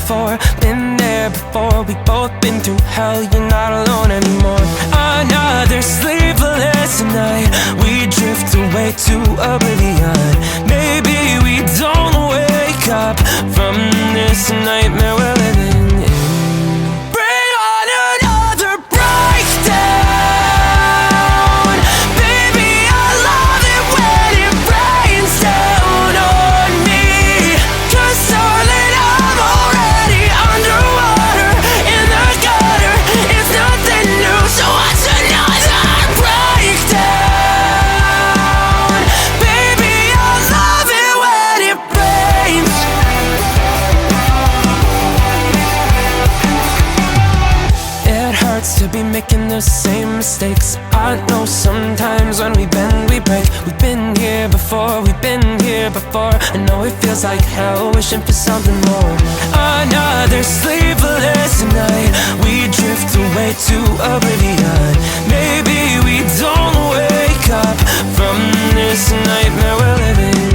before, been there before. We both been through hell, you're not alone anymore. Another sleepless night, we drift away to oblivion. Maybe we don't wake up from this nightmare we're living in. Bring on another breakdown. Baby, I love it when it rains down on me. 'Cause darling, I'm already underwater in the gutter. It's nothing new, so what's another breakdown? Baby, I love it when it rains. It hurts to be making the same mistakes. I know sometimes when we bend, we break. We've been here before, we've been here before. I know it feels like hell, wishing for something more. Another sleepless night, we drift away to oblivion. Maybe we don't wake up from this nightmare we're living